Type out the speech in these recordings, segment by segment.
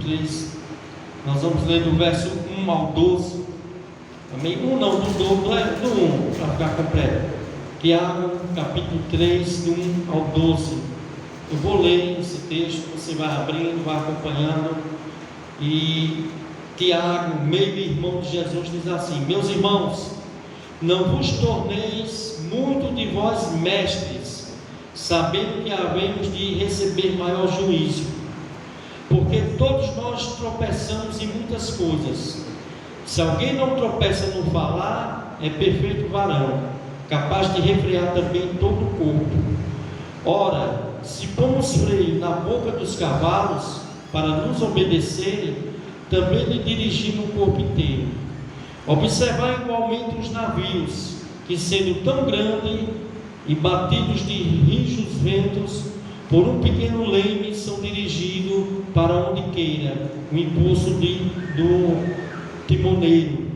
3. Nós vamos ler do verso 1 ao 12. Amém? Do 1, para ficar completo. Tiago, capítulo 3, do 1 ao 12. Eu vou ler esse texto, você vai abrindo, vai acompanhando. E Tiago, meio irmão de Jesus, diz assim: meus irmãos, não vos torneis muito de vós mestres, sabendo que havemos de receber maior juízo. Porque todos nós tropeçamos em muitas coisas. Se alguém não tropeça no falar, é perfeito varão, capaz de refrear também todo o corpo. Ora, se pomos freio na boca dos cavalos para nos obedecerem, também lhe dirigimos o corpo inteiro. Observai igualmente os navios, que sendo tão grandes e batidos de rijos ventos, por um pequeno leme são dirigidos para onde queira o impulso do timoneiro.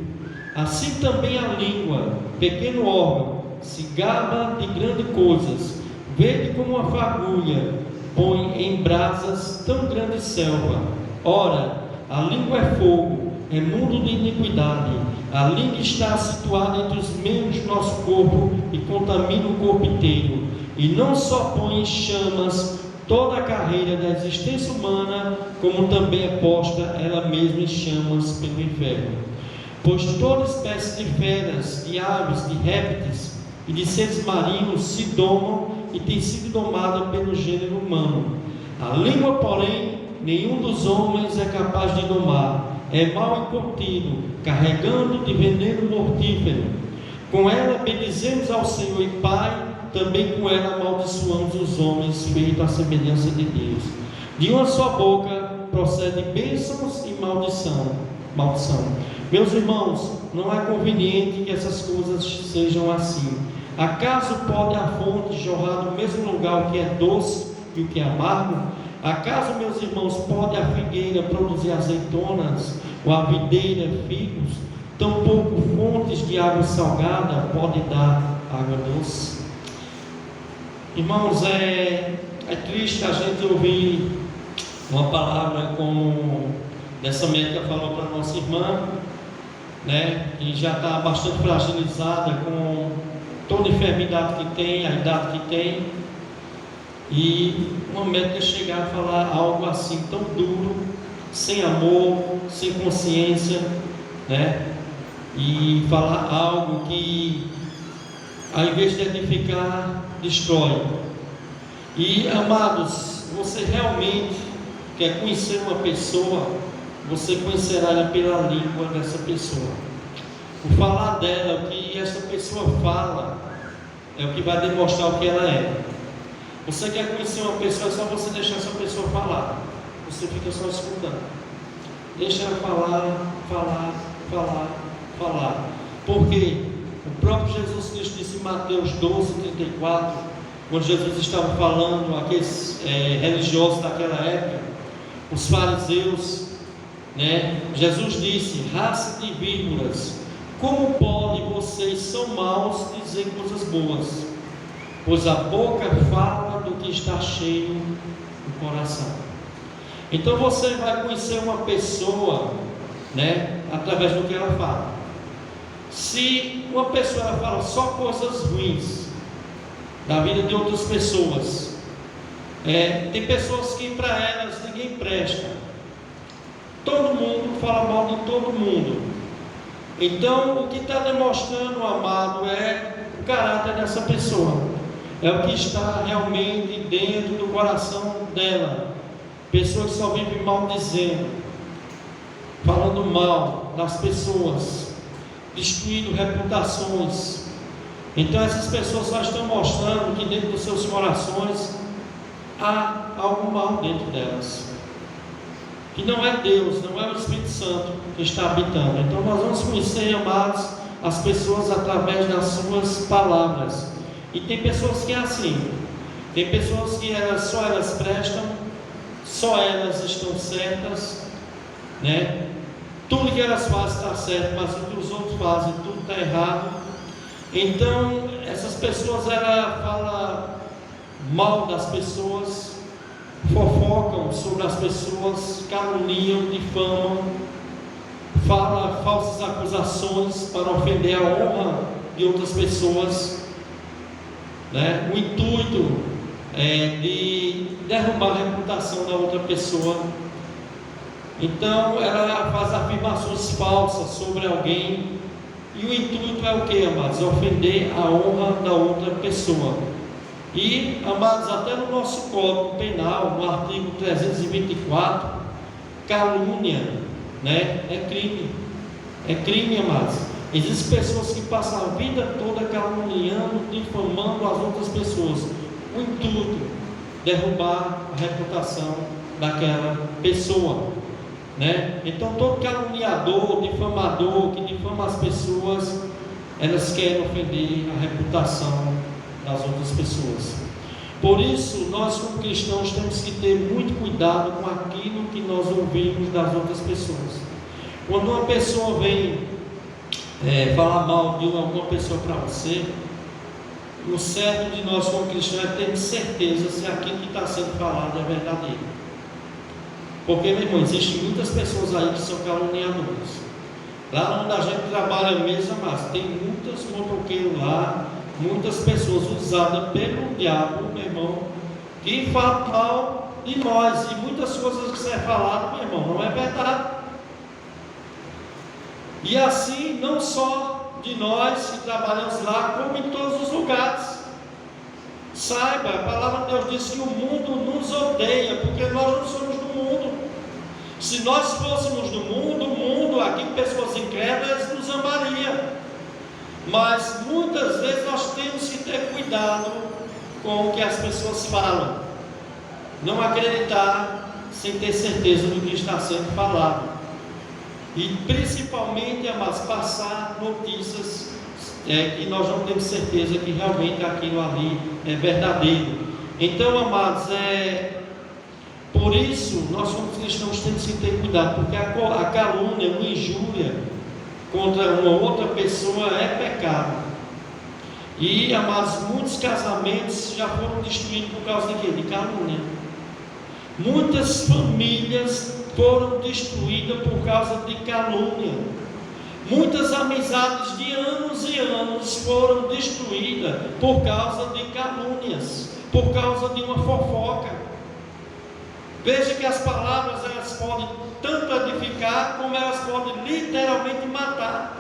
Assim também a língua, pequeno órgão, se gaba de grandes coisas. Vede como uma fagulha põe em brasas tão grande selva. Ora, a língua é fogo, é mundo de iniquidade. A língua está situada entre os membros do nosso corpo e contamina o corpo inteiro. E não só põe em chamas toda a carreira da existência humana, como também é posta ela mesma em chamas pelo inferno. Pois toda espécie de feras, de aves, de répteis e de seres marinhos se domam e tem sido domada pelo gênero humano. A língua, porém, nenhum dos homens é capaz de domar. É mal e contínuo, carregando de veneno mortífero. Com ela bendizemos ao Senhor e Pai, também com ela amaldiçoamos os homens, feitos à semelhança de Deus. De uma só boca procede bênçãos e maldição. Meus irmãos, não é conveniente que essas coisas sejam assim. Acaso pode a fonte jorrar do mesmo lugar o que é doce e o que é amargo? Acaso, meus irmãos, pode a figueira produzir azeitonas, ou a videira figos? Tampouco fontes de água salgada podem dar água doce. Irmãos, é triste a gente ouvir uma palavra como dessa médica falou para a nossa irmã, né, que já está bastante fragilizada com toda a enfermidade que tem, a idade que tem, e uma médica chegar a falar algo assim tão duro, sem amor, sem consciência, né, e falar algo que, ao invés de edificar, destrói. E amados, você realmente quer conhecer uma pessoa, você conhecerá ela pela língua dessa pessoa. O falar dela, o que essa pessoa fala, é o que vai demonstrar o que ela é. Você quer conhecer uma pessoa, é só você deixar essa pessoa falar. Você fica só escutando. Deixa ela falar. Porque o próprio Jesus Cristo disse em Mateus 12:34, quando Jesus estava falando aqueles religiosos daquela época, os fariseus, né? Jesus disse: raça de víboras, como pode vocês são maus dizer coisas boas? Pois a boca fala do que está cheio do coração. Então você vai conhecer uma pessoa, né, através do que ela fala. Se uma pessoa ela fala só coisas ruins da vida de outras pessoas, tem pessoas que para elas ninguém presta. Todo mundo fala mal de todo mundo. Então o que está demonstrando, amado, é o caráter dessa pessoa. É o que está realmente dentro do coração dela. Pessoas que só vivem maldizendo, falando mal das pessoas, destruindo reputações. Então essas pessoas só estão mostrando que dentro dos seus corações há algo mal dentro delas, que não é Deus, não é o Espírito Santo que está habitando. Então nós vamos conhecer, amados, as pessoas através das suas palavras. E tem pessoas que é assim, tem pessoas que só elas prestam, só elas estão certas, né? Tudo que elas fazem está certo, mas o que os outros fazem, tudo está errado. Então essas pessoas, ela fala mal das pessoas, fofocam sobre as pessoas, caluniam, difamam, falam falsas acusações para ofender a honra de outras pessoas, né? O intuito é de derrubar a reputação da outra pessoa. Então ela faz afirmações falsas sobre alguém, e o intuito é o que, amados? Ofender a honra da outra pessoa. E, amados, até no nosso Código Penal, no artigo 324, calúnia, né, é crime. É crime, amados. Existem pessoas que passam a vida toda caluniando, difamando as outras pessoas. O intuito, derrubar a reputação daquela pessoa, né? Então todo caluniador, difamador, que difama as pessoas, elas querem ofender a reputação das outras pessoas. Por isso, nós como cristãos temos que ter muito cuidado com aquilo que nós ouvimos das outras pessoas. Quando uma pessoa vem falar mal de alguma pessoa para você, o certo de nós como cristãos é ter certeza se aquilo que está sendo falado é verdadeiro. Porque, meu irmão, existem muitas pessoas aí que são caluniadoras. Lá onde a gente trabalha mesmo, mas tem muitos motoqueiros lá, muitas pessoas usadas pelo diabo, meu irmão, que falam mal de nós. E muitas coisas que é falado, meu irmão, não é verdade. E assim, não só de nós que trabalhamos lá, como em todos os lugares. Saiba, a palavra de Deus diz que o mundo nos odeia, porque nós não somos do mundo. Se nós fôssemos do mundo, o mundo, aqui pessoas incrédulas, nos amaria. Mas muitas vezes nós temos que ter cuidado com o que as pessoas falam. Não acreditar sem ter certeza do que está sendo falado. E principalmente, amados, passar notícias que nós não temos certeza que realmente aquilo ali é verdadeiro. Então, amados, por isso nós como cristãos temos que ter cuidado, porque a calúnia, uma injúria contra uma outra pessoa é pecado. E, amados, muitos casamentos já foram destruídos por causa de quê? De calúnia. Muitas famílias foram destruídas por causa de calúnia. Muitas amizades de anos e anos foram destruídas por causa de calúnias, por causa de uma fofoca. Veja que as palavras, elas podem tanto edificar, como elas podem literalmente matar,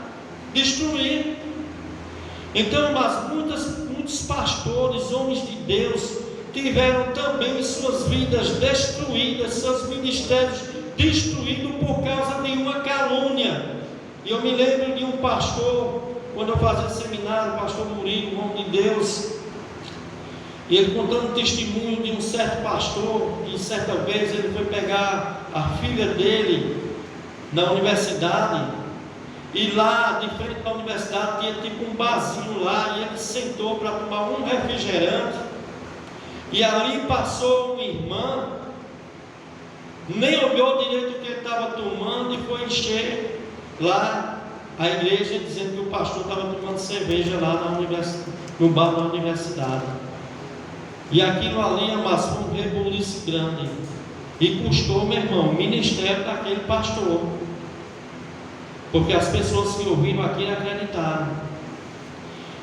destruir. Então, mas muitos pastores, homens de Deus, tiveram também suas vidas destruídas, seus ministérios destruídos por causa de uma calúnia. E eu me lembro de um pastor, quando eu fazia seminário, o pastor Murilo, um homem de Deus, e ele contando o testemunho de um certo pastor, e certa vez ele foi pegar a filha dele na universidade, e lá de frente da universidade tinha tipo um barzinho lá, e ele sentou para tomar um refrigerante, e ali passou uma irmã, nem olhou direito o que ele estava tomando, e foi encher lá a igreja, dizendo que o pastor estava tomando cerveja lá no bar da universidade. E aquilo ali, amados, foi um rebuliço grande, e custou, meu irmão, o ministério daquele pastor, porque as pessoas que ouviram aquilo acreditaram.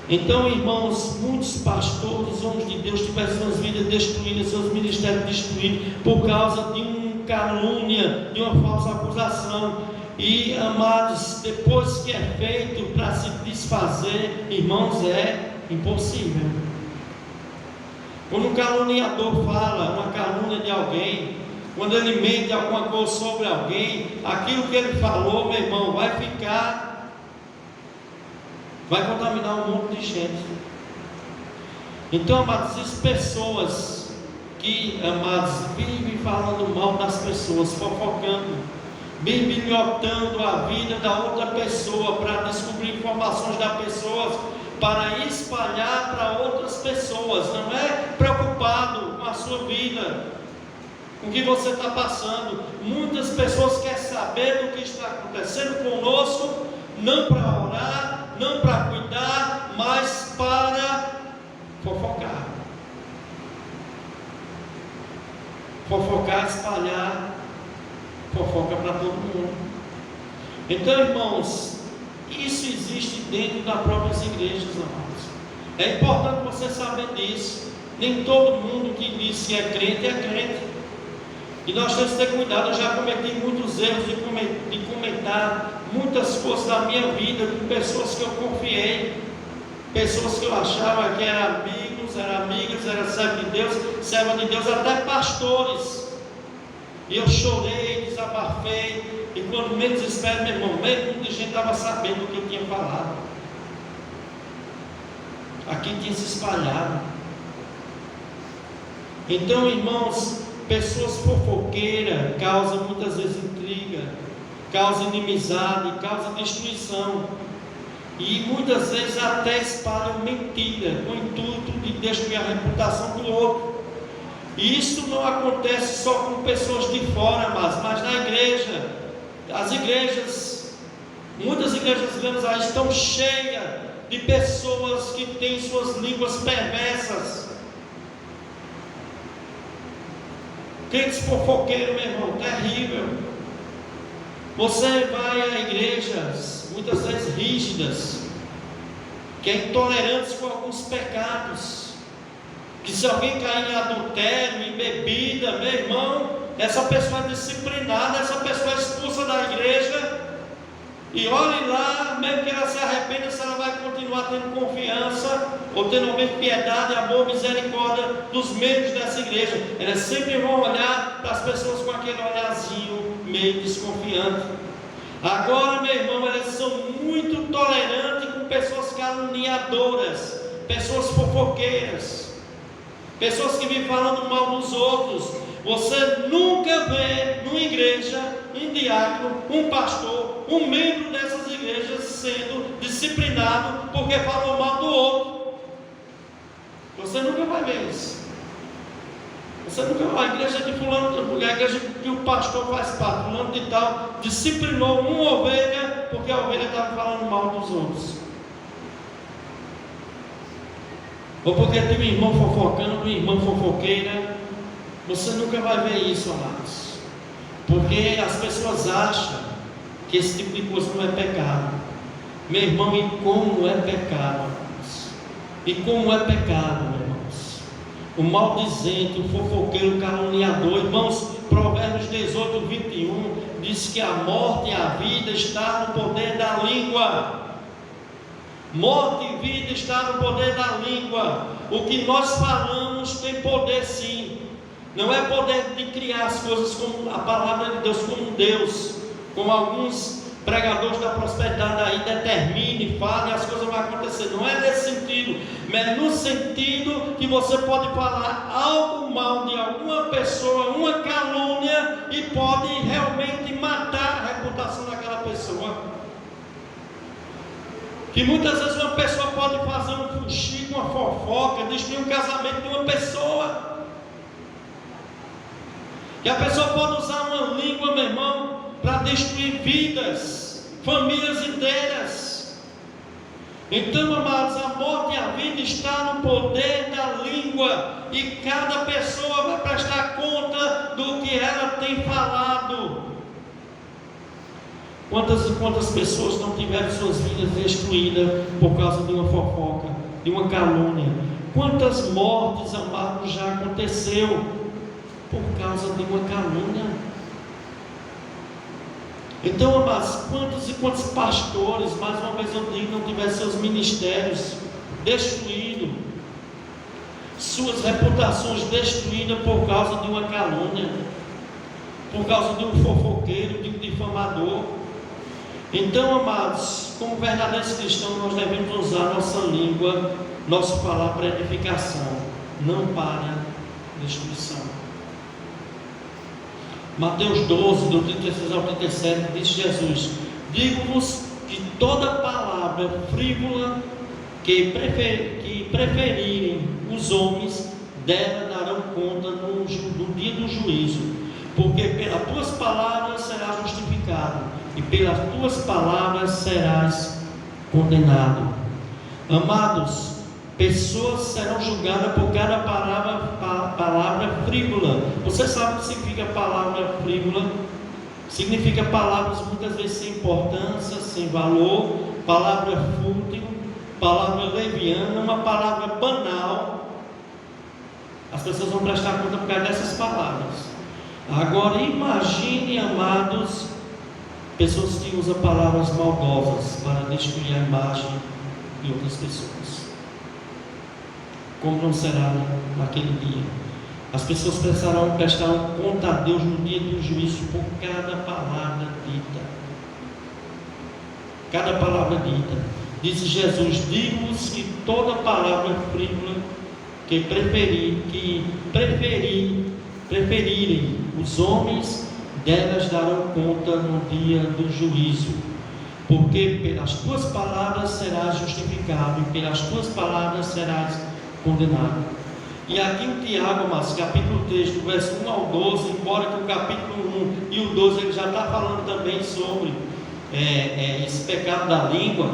Então, irmãos, muitos pastores, homens de Deus, tiveram suas vidas destruídas, seus ministérios destruídos, por causa de uma calúnia, de uma falsa acusação. E, amados, depois que é feito para se desfazer, irmãos, é impossível. Quando um caluniador fala uma calúnia de alguém, quando ele mente alguma coisa sobre alguém, aquilo que ele falou, meu irmão, vai contaminar um monte de gente. Então, amados, as pessoas que, amados, vivem falando mal das pessoas, fofocando, bibliotando a vida da outra pessoa, para descobrir informações da pessoa, para espalhar para outras pessoas, não é preocupado com a sua vida, com o que você está passando. Muitas pessoas querem saber do que está acontecendo conosco, não para orar, não para cuidar, mas para fofocar. fofocar, espalhar fofoca para todo mundo. Então, irmãos, isso existe dentro das próprias igrejas, amados. É importante você saber disso. Nem todo mundo que diz que é crente é crente. E nós temos que ter cuidado. Eu já cometi muitos erros de comentar muitas coisas da minha vida com pessoas que eu confiei, pessoas que eu achava que eram amigos, eram amigas, eram serva de Deus, até pastores. E eu chorei, desabafei, e quando menos espero, meu irmão, meio muita gente estava sabendo o que eu tinha falado. Aqui tinha se espalhado. Então, irmãos, pessoas fofoqueiras causam muitas vezes intriga, causam inimizade, causam destruição, e muitas vezes até espalham mentira, com o intuito de destruir a reputação do outro. E isso não acontece só com pessoas de fora, mas na igreja. As igrejas, muitas igrejas grandes aí estão cheias de pessoas que têm suas línguas perversas. Crentes fofoqueiros, meu irmão, terrível. Você vai a igrejas, muitas vezes rígidas, que é intolerantes com alguns pecados, que se alguém cair em adultério, em bebida, meu irmão, essa pessoa é disciplinada, essa pessoa é expulsa da igreja. E olhe lá, mesmo que ela se arrependa, se ela vai continuar tendo confiança, ou tendo aumento de piedade, amor, misericórdia dos membros dessa igreja. Elas sempre vão olhar para as pessoas com aquele olharzinho meio desconfiante. Agora, meu irmão, elas são muito tolerantes com pessoas caluniadoras, pessoas fofoqueiras, pessoas que vivem falando mal dos outros. Você nunca vê numa igreja um diácono, um pastor, um membro dessas igrejas sendo disciplinado porque falou mal do outro. Você nunca vai ver isso. Você nunca vai. A igreja de fulano, a igreja que o pastor faz parte, fulano de tal, disciplinou uma ovelha porque a ovelha estava falando mal dos outros. Ou porque tem um irmão fofocando, uma irmã fofoqueira. Você nunca vai ver isso, amados, porque as pessoas acham que esse tipo de coisa não é pecado. Meu irmão, e como é pecado, amados? E como é pecado, meus irmãos? O maldizente, o fofoqueiro, o caluniador. Irmãos, Provérbios 18, 21 diz que a morte e a vida está no poder da língua. Morte e vida está no poder da língua. O que nós falamos tem poder, sim. Não é poder de criar as coisas como a palavra de Deus, como Deus, como alguns pregadores da prosperidade aí determinem, falem, as coisas vão acontecer. Não é nesse sentido, mas no sentido que você pode falar algo mal de alguma pessoa, uma calúnia, e pode realmente matar a reputação daquela pessoa. Que muitas vezes uma pessoa pode fazer um fuxico, uma fofoca, destruir um casamento de uma pessoa. E a pessoa pode usar uma língua, meu irmão, para destruir vidas, famílias inteiras. Então, amados, a morte e a vida está no poder da língua, e cada pessoa vai prestar conta do que ela tem falado. Quantas e quantas pessoas não tiveram suas vidas destruídas por causa de uma fofoca, de uma calúnia? Quantas mortes, amados, já aconteceu por causa de uma calúnia? Então, amados, quantos e quantos pastores, mais uma vez eu digo, não tiveram seus ministérios destruídos, suas reputações destruídas por causa de uma calúnia, por causa de um fofoqueiro, de um difamador? Então, amados, como verdadeiros cristãos, nós devemos usar nossa língua, nosso falar para edificação, não para destruição. Mateus 12, do 36 ao 37, diz Jesus: digo-vos que toda palavra frívola que preferirem os homens, dela darão conta no dia do juízo, porque pelas tuas palavras serás justificado, e pelas tuas palavras serás condenado. Amados, Pessoas serão julgadas por cada palavra frívola. Você sabe o que significa palavra frívola? Significa palavras muitas vezes sem importância, sem valor, palavra fútil, palavra leviana, uma palavra banal. As pessoas vão prestar conta por causa dessas palavras. Agora imagine, amados, pessoas que usam palavras maldosas para destruir a imagem de outras pessoas. Como não será naquele dia? As pessoas prestarão conta a Deus no dia do juízo por cada palavra dita. Cada palavra dita. Disse Jesus: digo-vos que toda palavra frívola que preferirem os homens, delas darão conta no dia do juízo. Porque pelas tuas palavras serás justificado, e pelas tuas palavras serás condenado. E aqui em Tiago, mas capítulo 3, do verso 1 ao 12, embora que o capítulo 1 e o 12 ele já está falando também sobre esse pecado da língua,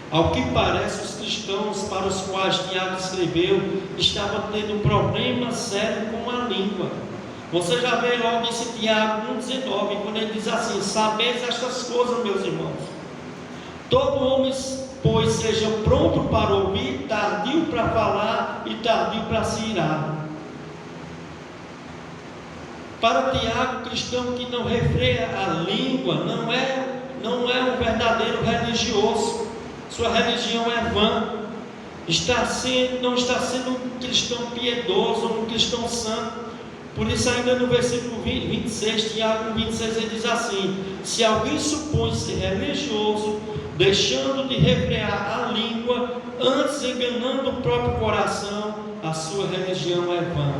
ao que parece os cristãos para os quais Tiago escreveu estavam tendo um problema sério com a língua. Você já vê logo esse Tiago 1,19, quando ele diz assim: sabeis estas coisas, meus irmãos, todo homem, pois, seja pronto para ouvir, tardio para falar e tardio para se irar. Para Tiago, o cristão que não refreia a língua não é um verdadeiro religioso. Sua religião é vã. Não está sendo um cristão piedoso, um cristão santo. Por isso, ainda no versículo 26, Tiago 26, ele diz assim: se alguém supõe ser religioso, deixando de refrear a língua, antes enganando o próprio coração, a sua religião é vã.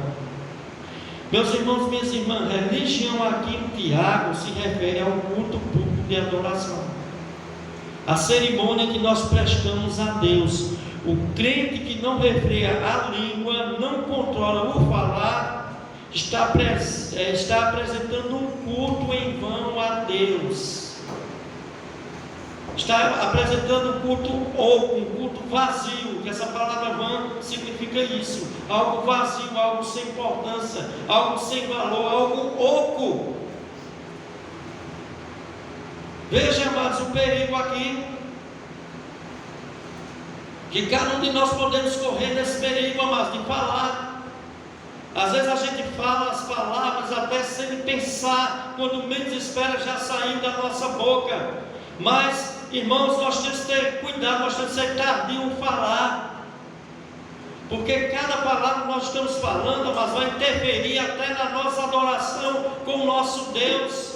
Meus irmãos, minhas irmãs, religião aqui em Tiago se refere ao culto público de adoração, a cerimônia que nós prestamos a Deus. O crente que não refreia a língua, não controla o falar, está apresentando um culto em vão a Deus. Está apresentando um culto oco, um culto vazio, que essa palavra vã significa isso: algo vazio, algo sem importância, algo sem valor, algo oco. Veja, amados, o perigo aqui, que cada um de nós podemos correr nesse perigo, amados, de falar. Às vezes a gente fala as palavras até sem pensar, quando menos espera já saiu da nossa boca. Mas, irmãos, nós temos que ter cuidado, nós temos que ser tardio em falar, porque cada palavra que nós estamos falando, mas vai interferir até na nossa adoração com o nosso Deus.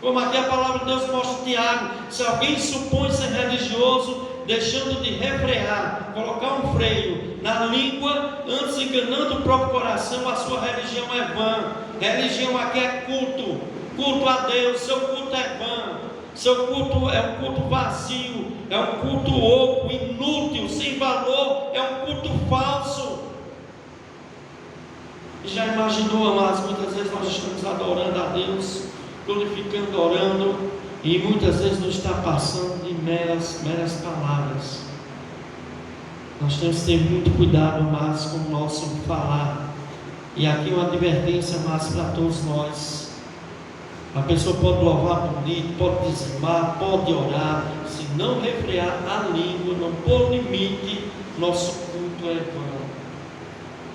Como aqui a palavra de Deus mostra em Tiago: se alguém supõe ser religioso, deixando de refrear, colocar um freio na língua, antes enganando o próprio coração, a sua religião é vã. Religião aqui é culto a Deus. Seu culto é vã, seu culto é um culto vazio, é um culto oco, inútil, sem valor, é um culto falso. E já imaginou, amados, muitas vezes nós estamos adorando a Deus, glorificando, orando, e muitas vezes nos está passando de meras palavras. Nós temos que ter muito cuidado, amados, com o nosso falar. E aqui uma advertência, amados, para todos nós. A pessoa pode louvar bonito, pode dizimar, pode orar, se não refrear a língua, não pôr limite, nosso culto é vão.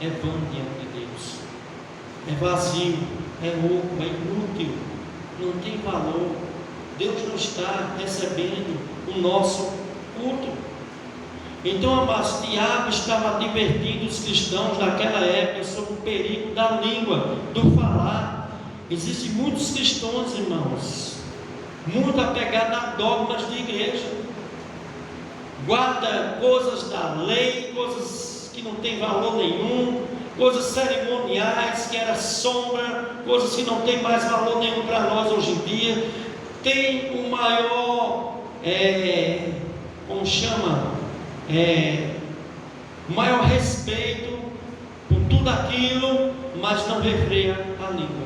É vão diante de Deus. É vazio, é oco, é inútil, não tem valor. Deus não está recebendo o nosso culto. Então, amados, Tiago estava advertindo os cristãos daquela época sobre o perigo da língua, do falar. Existem muitos cristãos, irmãos, muito apegados a dogmas de igreja, guarda coisas da lei, coisas que não tem valor nenhum, coisas cerimoniais que era sombra, coisas que não tem mais valor nenhum para nós hoje em dia. Tem o maior, maior respeito por tudo aquilo, mas não refreia a língua.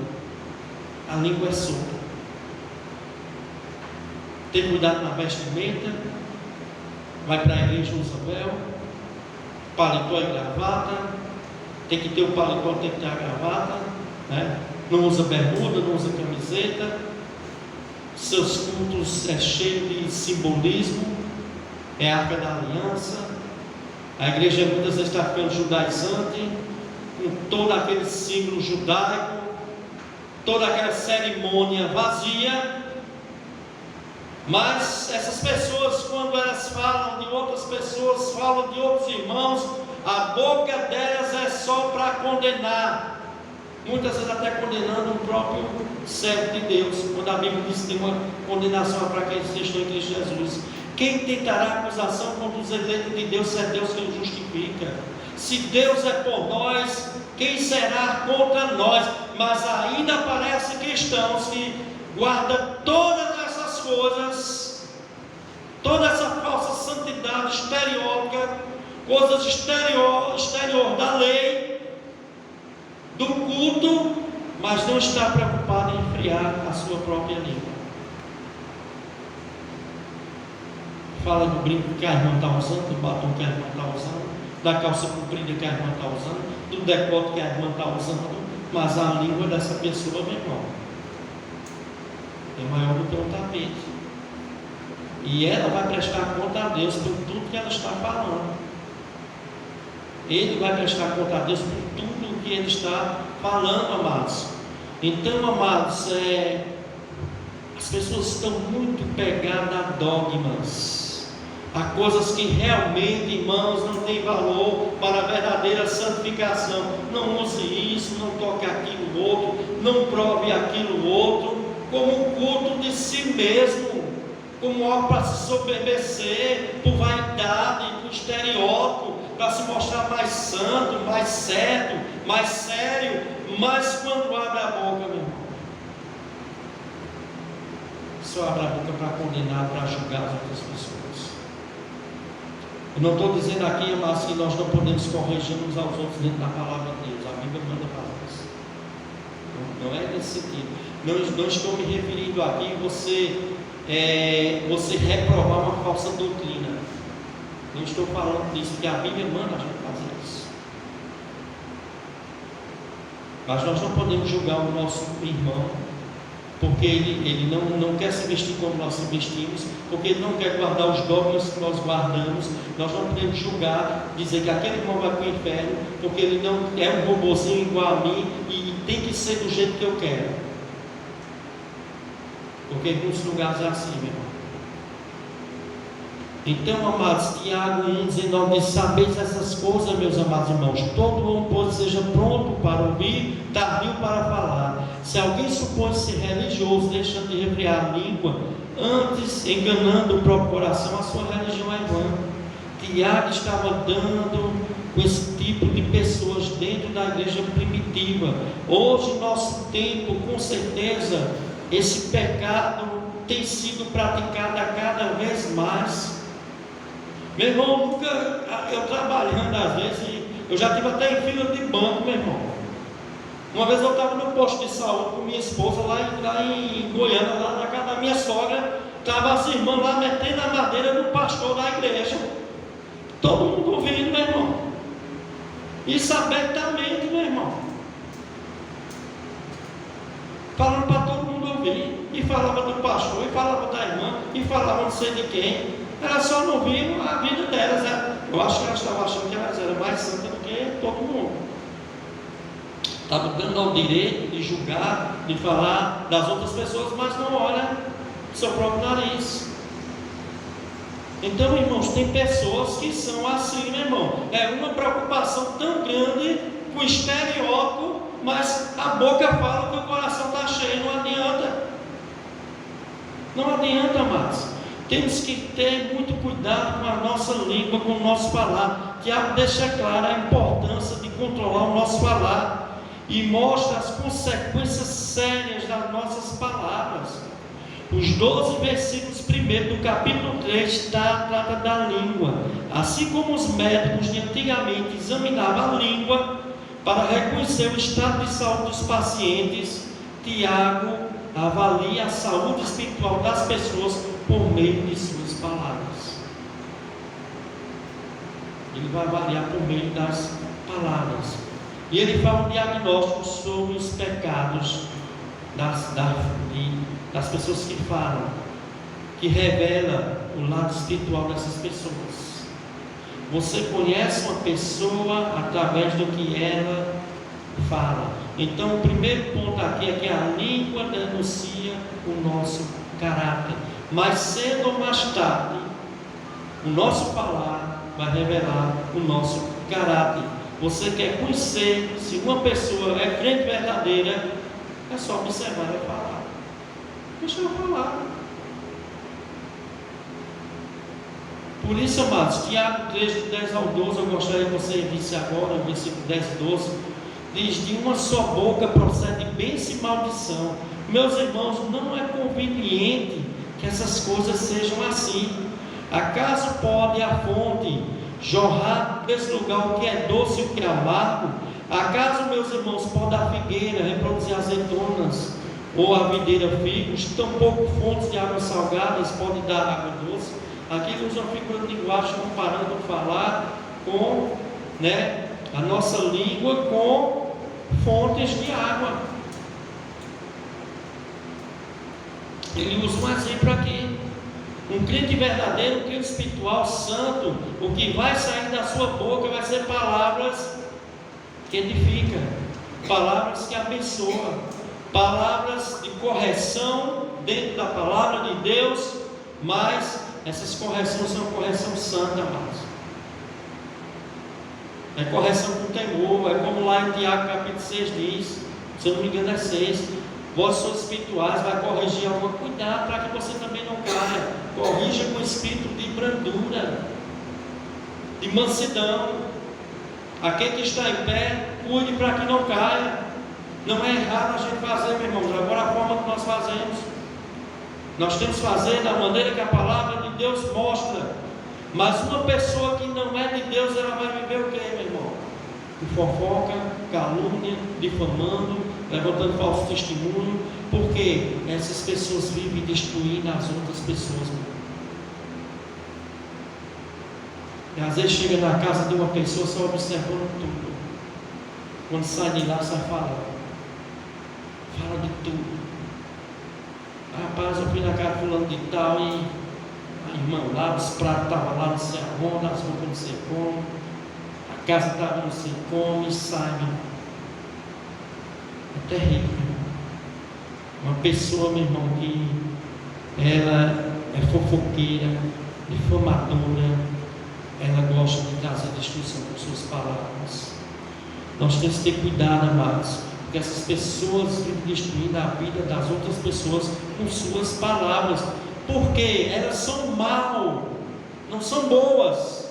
A língua é solta. Tem cuidado na vestimenta, vai para a igreja, usa véu, paletó e gravata, tem que ter o paletó, tem que ter a gravata, né? Não usa bermuda, não usa camiseta. Seus cultos é cheio de simbolismo, é a Arca da Aliança. A igreja muitas vezes está ficando judaizante, com todo aquele símbolo judaico, toda aquela cerimônia vazia. Mas essas pessoas, quando elas falam de outras pessoas, falam de outros irmãos, a boca delas é só para condenar, muitas vezes até condenando o próprio servo de Deus, quando a Bíblia diz que tem uma condenação para aqueles que estão em Cristo Jesus. Quem tentará acusação contra os eleitos de Deus, se é Deus que os justifica? Se Deus é por nós, quem será contra nós? Mas ainda aparecem cristãos que guardam todas essas coisas, toda essa falsa santidade exterior, coisas exterior da lei, do culto, mas não está preocupado em enfriar a sua própria língua. Fala do brinco que a irmã está usando, do batom que a irmã está usando, da calça comprida que a irmã está usando, do decote que a irmã está usando, mas a língua dessa pessoa, meu irmão, é maior do que um tapete. E ela vai prestar conta a Deus por tudo que ela está falando. Ele vai prestar conta a Deus por tudo que ele está falando, amados. Então, amados, as pessoas estão muito pegadas a dogmas, a coisas que realmente, irmãos, não tem valor para a verdadeira santificação. Não use isso, não toque aquilo outro, não prove aquilo outro, como um culto de si mesmo, como algo para se soberbecer, por vaidade, por estereótipo, para se mostrar mais santo, mais certo, mais sério. Mas quando abre a boca, meu irmão, só abre a boca para condenar, para julgar as outras pessoas. Eu não estou dizendo aqui, mas que nós não podemos corrigir uns aos outros dentro da palavra de Deus. A Bíblia manda para nós. Não é nesse sentido. Não estou me referindo aqui você reprovar uma falsa doutrina. Não estou falando disso, porque a Bíblia manda a gente fazer isso. Mas nós não podemos julgar o nosso irmão, porque ele não quer se vestir como nós se vestimos, porque ele não quer guardar os dogmas que nós guardamos. Nós não podemos julgar, dizer que aquele irmão vai para o inferno, porque ele não é um robozinho igual a mim e tem que ser do jeito que eu quero. Porque em muitos lugares é assim, meu irmão. Então, amados, Tiago 1,19 diz: sabeis essas coisas, meus amados irmãos, todo bom pois seja pronto para ouvir, tardio para falar. Se alguém supõe ser religioso, deixando de refrear a língua, antes enganando o próprio coração, a sua religião é vã. Tiago estava dando com esse tipo de pessoas dentro da igreja primitiva. Hoje, nosso tempo, com certeza, esse pecado tem sido praticado a cada vez mais. Meu irmão, eu trabalhando às vezes, eu já estive até em fila de banco, meu irmão. Uma vez eu estava no posto de saúde com minha esposa lá em Goiânia, lá na casa da minha sogra. Estava as irmãs lá metendo a madeira do pastor da igreja. Todo mundo ouvindo, meu irmão. Isso abertamente, meu irmão. Falando para todo mundo ouvir. E falava do pastor, e falava da irmã, e falava não sei de quem. Elas só não viam a vida delas. Eu acho que elas estavam achando que elas eram mais santas do que todo mundo. Estavam dando ao direito de julgar, de falar das outras pessoas, mas não olha o seu próprio nariz. Então, irmãos, tem pessoas que são assim, meu irmão. É uma preocupação tão grande com o estereótipo, mas a boca fala que o coração está cheio. Não adianta. Não adianta mais. Temos que ter muito cuidado com a nossa língua, com o nosso falar. Tiago deixa clara a importância de controlar o nosso falar e mostra as consequências sérias das nossas palavras. Os 12 versículos primeiro do capítulo 3 trata da língua. Assim como os médicos de antigamente examinavam a língua para reconhecer o estado de saúde dos pacientes, Tiago avalia a saúde espiritual das pessoas por meio de suas palavras. ele vai avaliar por meio das palavras. E ele fala um diagnóstico sobre os pecados das pessoas que falam, que revela o lado espiritual dessas pessoas. Você conhece uma pessoa através do que ela fala. Então, o primeiro ponto aqui é que a língua denuncia o nosso caráter. Mais cedo ou mais tarde, o nosso falar vai revelar o nosso caráter. Você quer conhecer se uma pessoa é crente verdadeira, é só observar e falar. Deixa eu falar. Por isso, amados, Tiago 3, de 10 ao 12, eu gostaria que você visse agora, o versículo 10 e 12, diz: de uma só boca procede bênção e maldição. Meus irmãos, não é conveniente que essas coisas sejam assim. Acaso pode a fonte jorrar desse lugar o que é doce e o que é amargo? Acaso, meus irmãos, pode a figueira reproduzir azeitonas, ou a videira figos? Tampouco fontes de águas salgadas podem dar água doce. Aqui ele usa uma figura de linguagem comparando o falar com, a nossa língua com fontes de água. Ele usa um exemplo aqui. Um crente verdadeiro, um crente espiritual, santo, o que vai sair da sua boca vai ser palavras que edificam, palavras que abençoam, palavras de correção dentro da palavra de Deus, mas essas correções são correção santa, amados. É correção com temor, é como lá em Tiago capítulo 6 diz, se eu não me engano é 6, vós sois espirituais, vai corrigir alguma, cuidado para que você também não caia. Corrija com espírito de brandura, de mansidão. Aquele que está em pé, cuide para que não caia. Não é errado a gente fazer, meu irmão, agora a forma que nós fazemos. Nós temos que fazer da maneira que a palavra de Deus mostra. Mas uma pessoa que não é de Deus, ela vai viver o que, meu irmão? Fofoca, calúnia, difamando, levantando falso testemunho, porque essas pessoas vivem destruindo as outras pessoas. E às vezes chega na casa de uma pessoa só observando tudo. Quando sai de lá, sai falando. Fala de tudo. Rapaz, eu fui na casa fulano de tal e a irmã lá, os pratos estavam lá, não sei aonde, as roupas não sei como, a casa estava não sei como, e sai. É terrível. Uma pessoa, meu irmão, que ela é fofoqueira, difamadora, ela gosta de trazer destruição com suas palavras. Nós temos que ter cuidado, amados, porque essas pessoas vivem destruindo a vida das outras pessoas com suas palavras, porque elas são mal, não são boas.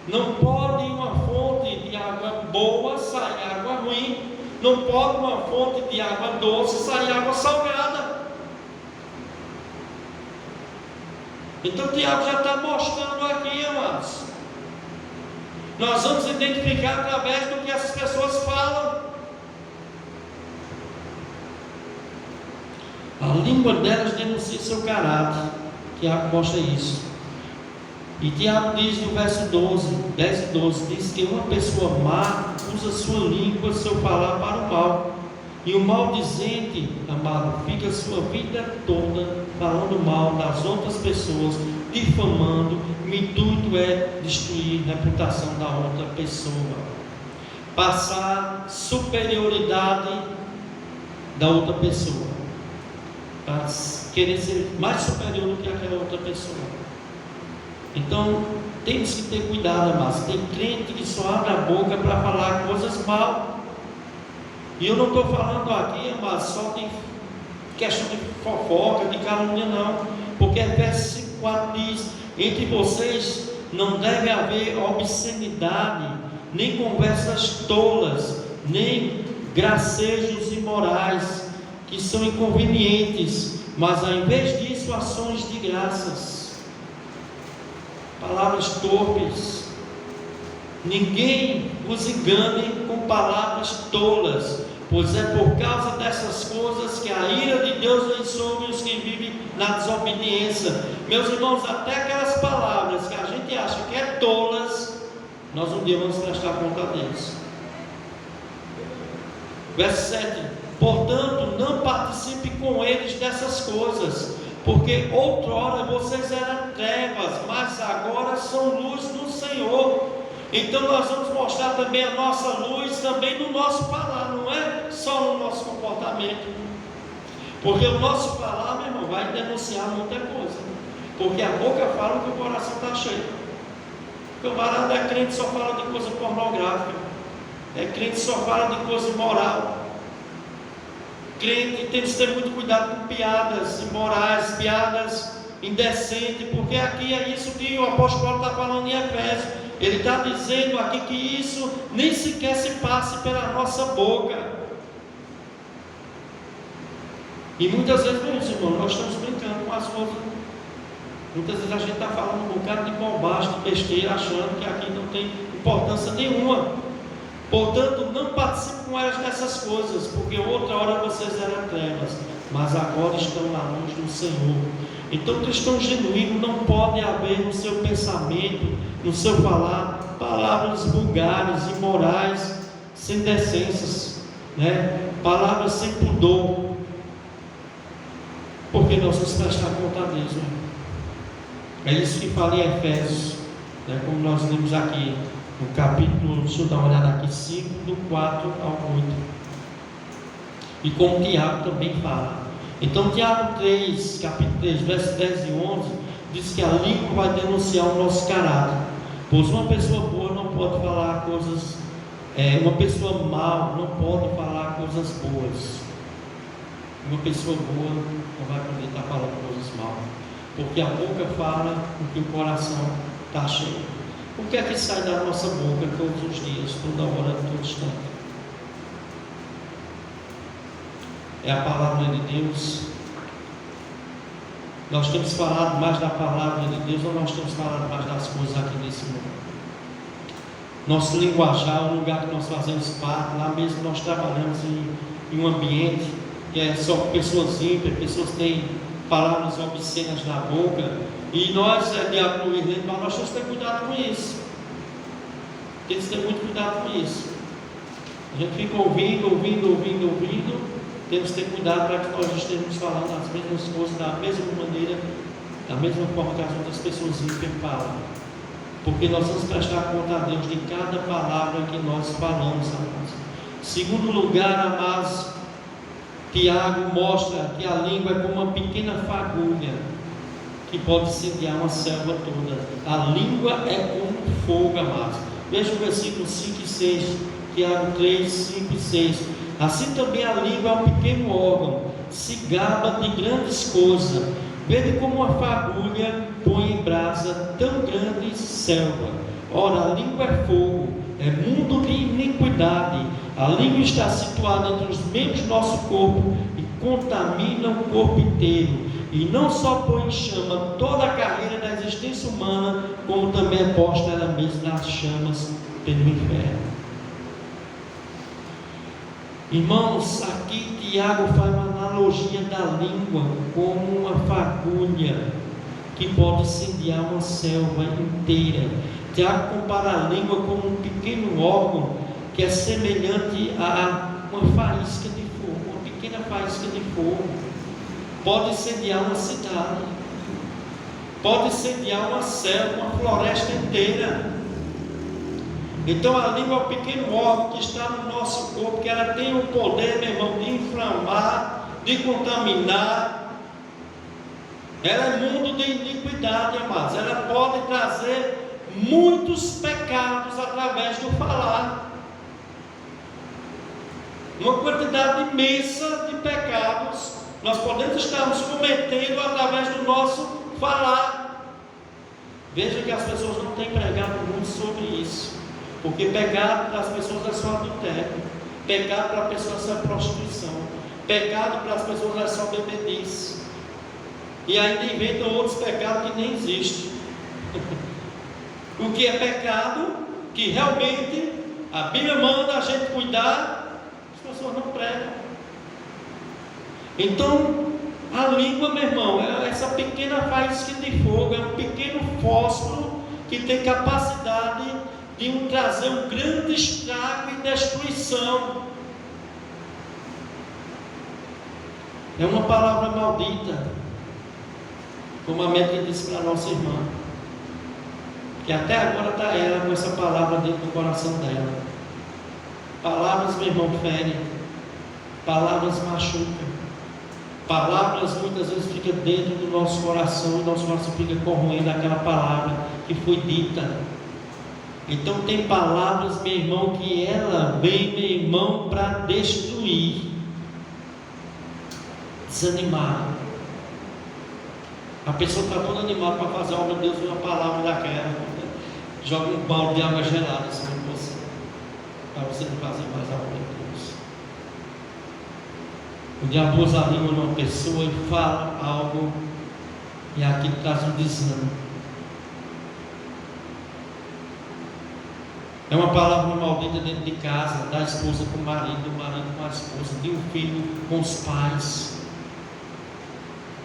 Não pode uma fonte de água boa sair água ruim, não pode uma fonte de água doce sair água salgada. Então o Tiago já está mostrando aqui, amados. Nós vamos identificar através do que essas pessoas falam. A língua delas denuncia seu caráter. Tiago mostra isso. E Tiago diz no verso 12, 10 e 12, diz que uma pessoa má usa sua língua, seu falar para o mal. E o maldizente, amado, fica a sua vida toda falando mal das outras pessoas, difamando. O intuito é destruir a reputação da outra pessoa, passar superioridade da outra pessoa, para querer ser mais superior do que aquela outra pessoa. Então temos que ter cuidado, amados. Tem crente que só abre a boca para falar coisas mal. E eu não estou falando aqui, amados, só de questão de fofoca, de calúnia, não. Porque verso 4 diz: entre vocês não deve haver obscenidade, nem conversas tolas, nem gracejos imorais, que são inconvenientes, mas ao invés disso, ações de graças. Palavras torpes. Ninguém os engane com palavras tolas, pois é por causa dessas coisas que a ira de Deus vem sobre os que vivem na desobediência. Meus irmãos, até aquelas palavras que a gente acha que é tolas, Nós um dia vamos prestar conta a Deus. Verso 7: portanto, não participe com eles dessas coisas, porque outrora vocês eram trevas, mas agora são luz no Senhor. Então nós vamos mostrar também a nossa luz também no nosso falar, não é só no nosso comportamento. Porque o nosso falar, meu irmão, vai denunciar muita coisa. Porque a boca fala que o coração está cheio. O camarada é crente, só fala de coisa pornográfica. É crente, só fala de coisa imoral. Crente, temos que ter muito cuidado com piadas imorais, piadas indecentes, porque aqui é isso que o apóstolo Paulo está falando em Efésios. Ele está dizendo aqui que isso nem sequer se passe pela nossa boca. E muitas vezes, meus irmãos, nós estamos brincando com as coisas. Muitas vezes a gente está falando um bocado de bobagem, de besteira, achando que aqui não tem importância nenhuma. Portanto, não participe com elas dessas coisas, porque outra hora vocês eram trevas, mas agora estão na luz do Senhor. Então, cristão genuíno não pode haver no seu pensamento, no seu falar, palavras vulgares, imorais, sem decências, né? Palavras sem pudor, porque nós vamos prestar conta a Deus, né? É isso que fala em Efésios, né? Como nós lemos aqui no capítulo, deixa eu dar uma olhada aqui, 5, do 4 ao 8. E como Tiago também fala. Então Tiago 3, capítulo 3, versos 10 e 11, diz que a língua vai denunciar o nosso caráter. Pois uma pessoa boa não pode falar coisas, uma pessoa má não pode falar coisas boas. Uma pessoa boa não vai poder estar falando coisas mal, porque a boca fala o que o coração está cheio. O que é que sai da nossa boca todos os dias, toda hora, todo instante? É a palavra de Deus. Nós temos falado mais da palavra de Deus, ou nós temos falado mais das coisas aqui nesse mundo? Nosso linguajar, o lugar que nós fazemos parte, lá mesmo nós trabalhamos em um ambiente que é só pessoas ímpias, pessoas que têm palavras obscenas na boca, e nós, diácono Irlene, nós temos que ter cuidado com isso. Temos que ter muito cuidado com isso. A gente fica ouvindo, temos que ter cuidado para que nós estejamos falando as mesmas coisas da mesma maneira, da mesma forma que as outras pessoas ímpias falam. Porque nós vamos prestar conta a Deus de cada palavra que nós falamos, amados. Segundo lugar, amados, Tiago mostra que a língua é como uma pequena fagulha que pode incendiar uma selva toda. A língua é como fogo, amados. Veja o versículo 5 e 6, Tiago 3, 5 e 6. Assim também a língua é um pequeno órgão, se gaba de grandes coisas. Veja como uma fagulha põe em brasa tão grande selva. Ora, a língua é fogo, é mundo de iniquidade. A língua está situada entre os membros do nosso corpo e contamina o corpo inteiro. E não só põe em chama toda a carreira da existência humana, como também é posta ela mesma nas chamas pelo inferno. Irmãos, aqui Tiago faz uma analogia da língua como uma fagulha que pode incendiar uma selva inteira. Tiago compara a língua como um pequeno órgão que é semelhante a uma faísca de fogo, uma pequena faísca de fogo. Pode incendiar uma cidade, pode incendiar uma selva, uma floresta inteira. Então a língua é um pequeno órgão que está no nosso corpo, que ela tem o poder, meu irmão, de inflamar, de contaminar. Ela é mundo de iniquidade, amados. Ela pode trazer muitos pecados através do falar. Uma quantidade imensa de pecados nós podemos estarmos cometendo através do nosso falar. Veja que as pessoas não têm pregado muito sobre isso, porque pecado para as pessoas é só adultério, pecado para as pessoas é prostituição, pecado para as pessoas é só bebedice, e ainda inventam outros pecados que nem existem. O que é pecado, que realmente a Bíblia manda a gente cuidar, as pessoas não pregam. Então, a língua, meu irmão, é essa pequena faísca de fogo, é um pequeno fósforo que tem capacidade de trazer um grande estrago e destruição. É uma palavra maldita, como a médica disse para a nossa irmã, que até agora está ela com essa palavra dentro do coração dela. Palavras, meu irmão, ferem, palavras machucam, palavras muitas vezes ficam dentro do nosso coração, e nosso coração fica corroendo aquela palavra que foi dita. Então tem palavras, meu irmão, que ela vem, meu irmão, para destruir, desanimar. A pessoa está toda animada para fazer, oh meu Deus, uma palavra daquela, joga um balde de água gelada sobre você, para você não fazer mais a obra de Deus. O diabo usa a língua de uma pessoa e fala algo, e aquilo traz um desânimo. É uma palavra maldita dentro de casa, da esposa com o marido, do marido com a esposa, de um filho com os pais.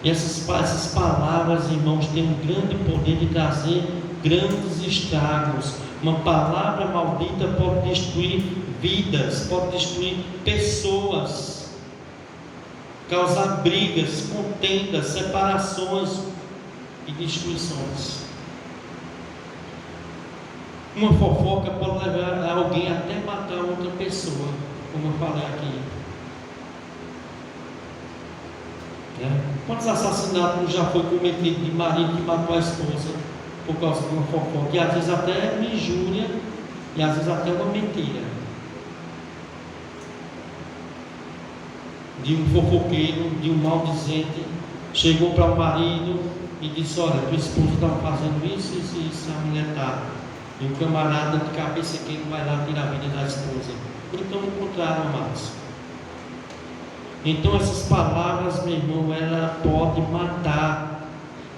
E essas palavras, irmãos, têm um grande poder de trazer grandes estragos. Uma palavra maldita pode destruir vidas, pode destruir pessoas, causar brigas, contendas, separações e destruições. Uma fofoca pode levar alguém até matar outra pessoa, como eu falei aqui. Quantos assassinatos já foi cometido de marido que matou a esposa por causa de uma fofoca? E às vezes até é uma injúria, e às vezes até uma mentira. De um fofoqueiro, de um maldizente, chegou para o marido e disse: olha, tua esposa está fazendo isso, isso e isso, a mulher está. E o camarada de cabeça quente vai lá tirar a vida da esposa. Então, o contrário, amados. Então, essas palavras, meu irmão, ela pode matar.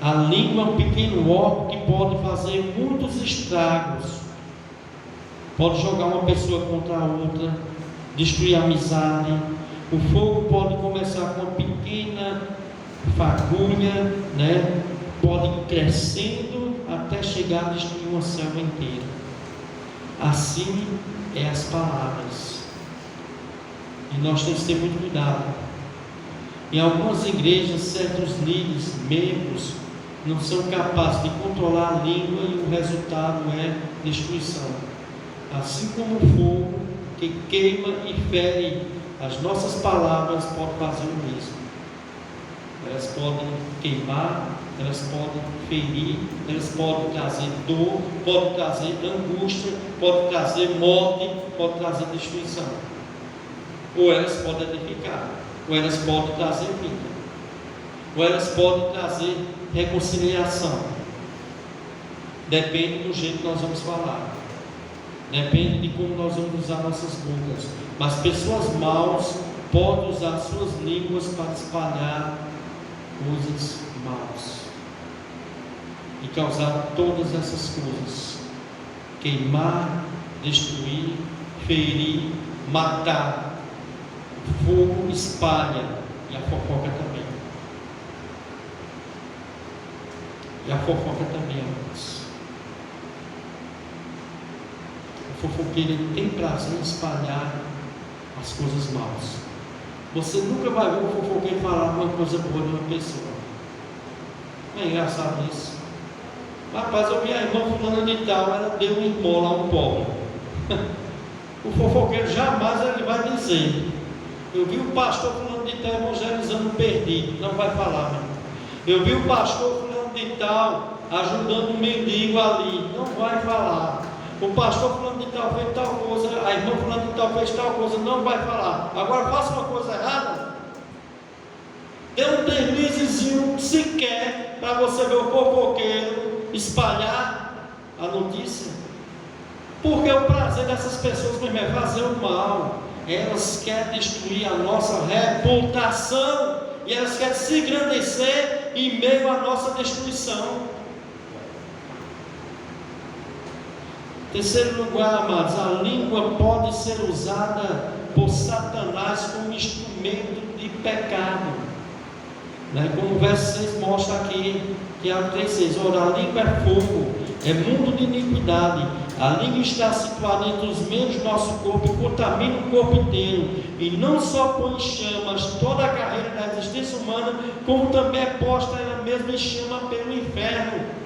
A língua é um pequeno órgão que pode fazer muitos estragos. Pode jogar uma pessoa contra a outra, destruir a amizade. O fogo pode começar com uma pequena fagulha, pode ir crescendo até chegar a destruir uma selva inteira. Assim é as palavras. E nós temos que ter muito cuidado. Em algumas igrejas, certos líderes, membros, não são capazes de controlar a língua e o resultado é destruição. Assim como o fogo que queima e fere, as nossas palavras podem fazer o mesmo. Elas podem queimar, elas podem ferir, elas podem trazer dor, podem trazer angústia, podem trazer morte, podem trazer destruição. Ou elas podem edificar, ou elas podem trazer vida, ou elas podem trazer reconciliação. Depende do jeito que nós vamos falar, depende de como nós vamos usar nossas bocas. Mas pessoas maus podem usar suas línguas para espalhar coisas maus e causar todas essas coisas: queimar, destruir, ferir, matar. O fogo espalha, e a fofoca também. E a fofoca também, amados. O fofoqueiro tem prazer em espalhar as coisas maus. Você nunca vai ver um fofoqueiro falar uma coisa boa de uma pessoa. Não é engraçado isso? Rapaz, eu vi a irmã fulana de tal, ela deu um esmola a um pobre. O fofoqueiro jamais ele vai dizer: eu vi o pastor fulano de tal evangelizando um perdido. Não vai falar, meu. Eu vi o pastor fulano de tal ajudando um mendigo ali. Não vai falar. O pastor fulano de tal fez tal coisa, a irmã fulano de tal fez tal coisa. Não vai falar. Agora faça uma coisa errada, dê um deslizezinho sequer para você ver o fofoqueiro espalhar a notícia. Porque o prazer dessas pessoas mesmo é fazer o mal. Elas querem destruir a nossa reputação, e elas querem se engrandecer em meio à nossa destruição. Terceiro lugar, amados, a língua pode ser usada por Satanás como instrumento de pecado, como o verso 6 mostra aqui, que é o 3,6: ora, a língua é fogo, é mundo de iniquidade. A língua está situada entre os membros do nosso corpo e contamina o corpo inteiro. E não só põe em chamas toda a carreira da existência humana, como também é posta ela mesma em chama pelo inferno.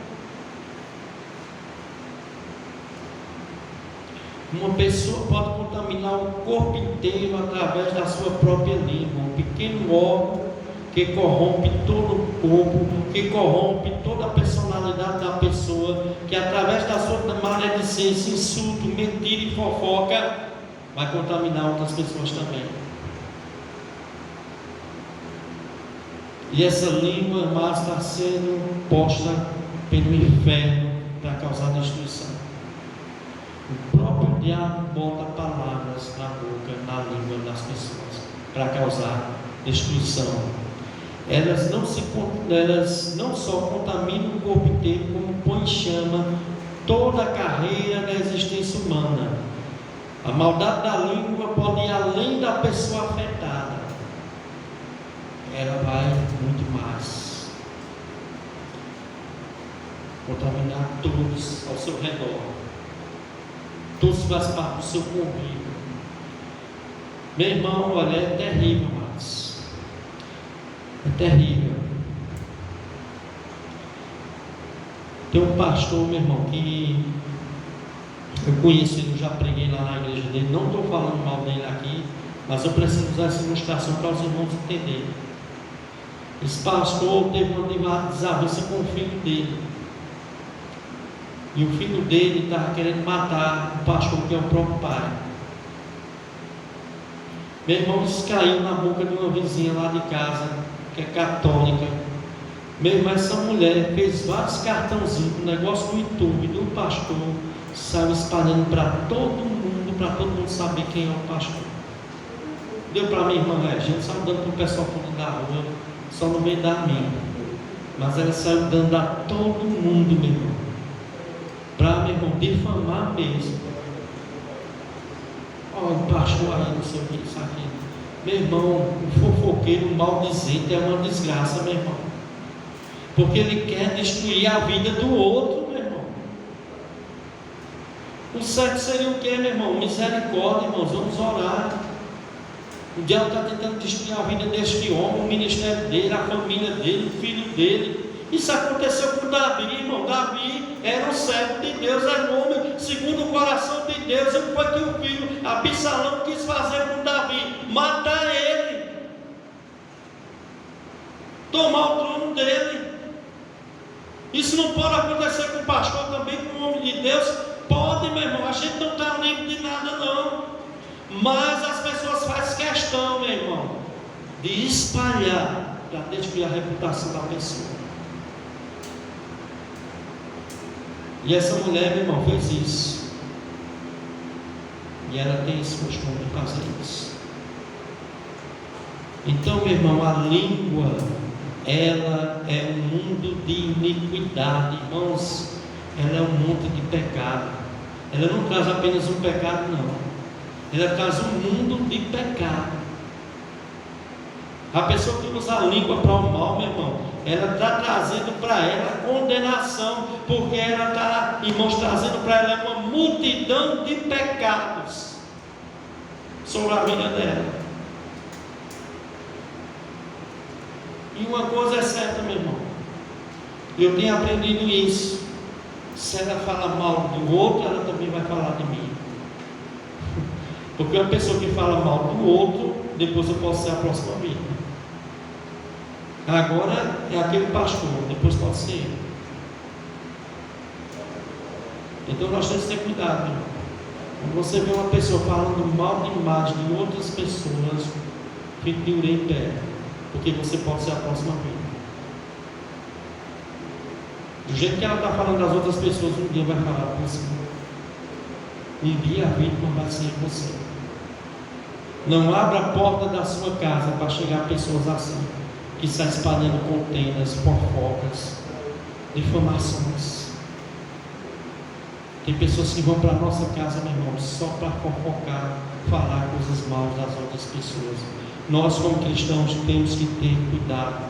Uma pessoa pode contaminar o corpo inteiro através da sua própria língua. Um pequeno órgão que corrompe todo o corpo, que corrompe toda a personalidade da pessoa, que através da sua maledicência, insulto, mentira e fofoca, vai contaminar outras pessoas também. E essa língua, mas está sendo posta pelo inferno para causar destruição. O próprio diabo bota palavras na boca, na língua das pessoas, para causar destruição. Elas não só contaminam o corpo inteiro, como põem em chama toda a carreira da existência humana. A maldade da língua pode ir além da pessoa afetada. Ela vai muito mais. Contaminar todos ao seu redor. Todos fazem parte do seu convívio. Meu irmão, olha, é terrível, mas é terrível. Tem um pastor, meu irmão, que eu conheço ele, eu já preguei lá na igreja dele. Não estou falando mal dele aqui, mas eu preciso usar essa ilustração para os irmãos entenderem. Esse pastor teve uma desavença com o filho dele. E o filho dele estava querendo matar o pastor, que é o próprio pai. Meu irmão, isso caiu na boca de uma vizinha lá de casa, que é católica. Meu irmão, essa mulher fez vários cartãozinhos com o negócio do YouTube do pastor, saiu espalhando para todo mundo saber quem é o pastor. Deu para minha irmã Regina, saiu dando para o pessoal da rua, só não veio dar a mim. Mas ela saiu dando a todo mundo, meu irmão. Para, meu irmão, difamar mesmo. Olha o pastor aí, não sei o que, isso aqui. Meu irmão, o fofoqueiro, o maldizente é uma desgraça, meu irmão. Porque ele quer destruir a vida do outro, meu irmão. O certo seria o que, meu irmão? Misericórdia, irmãos, vamos orar. O diabo está tentando destruir a vida deste homem, o ministério dele, a família dele, o filho dele. Isso aconteceu com Davi, irmão. Davi era um servo de Deus, era um homem segundo o coração de Deus. E foi que o filho Absalão quis fazer com Davi? Matar ele, tomar o trono dele. Isso não pode acontecer com o pastor também, com o homem de Deus? Pode, meu irmão. A gente não está livre de nada, não. Mas as pessoas fazem questão, meu irmão, de espalhar para destruir a reputação da pessoa. E essa mulher, meu irmão, fez isso. E ela tem esse costume de fazer isso. Então, meu irmão, a língua, ela é um mundo de iniquidade, irmãos. Ela é um mundo de pecado. Ela não traz apenas um pecado, não. Ela traz um mundo de pecado. A pessoa que usa a língua para o mal, meu irmão, ela está trazendo para ela condenação, porque ela está, irmãos, trazendo para ela uma multidão de pecados sobre a vida dela. E uma coisa é certa, meu irmão, eu tenho aprendido isso. Se ela fala mal do outro, ela também vai falar de mim. Porque uma pessoa que fala mal do outro, depois eu posso ser a próxima vítima. Agora é aquele pastor, depois pode ser ele. Então nós temos que ter cuidado, meu irmão. Quando você vê uma pessoa falando mal demais de outras pessoas, fique de orelha em pé, porque você pode ser a próxima vítima. Do jeito que ela está falando das outras pessoas, um dia vai falar com você. Um dia a vítima vai ser você. Não abra a porta da sua casa para chegar pessoas assim, que estão espalhando contendas, fofocas, difamações. Tem pessoas que vão para a nossa casa, meu irmão, só para fofocar, falar coisas mal das outras pessoas. Nós, como cristãos, temos que ter cuidado.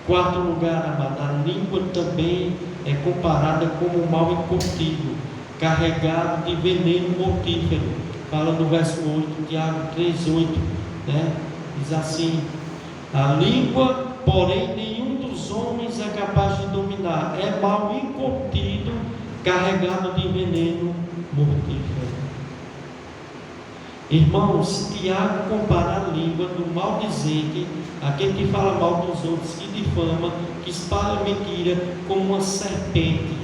Quarto lugar, amado, a língua também é comparada como um mal incutido. carregado de veneno mortífero. Fala no verso 8, Tiago 3,8, né? Diz assim: a língua, porém, nenhum dos homens é capaz de dominar, é mal incontido, carregado de veneno mortífero. Irmãos, Tiago compara a língua do maldizente, aquele que fala mal dos outros, que difama, que espalha mentira, como uma serpente,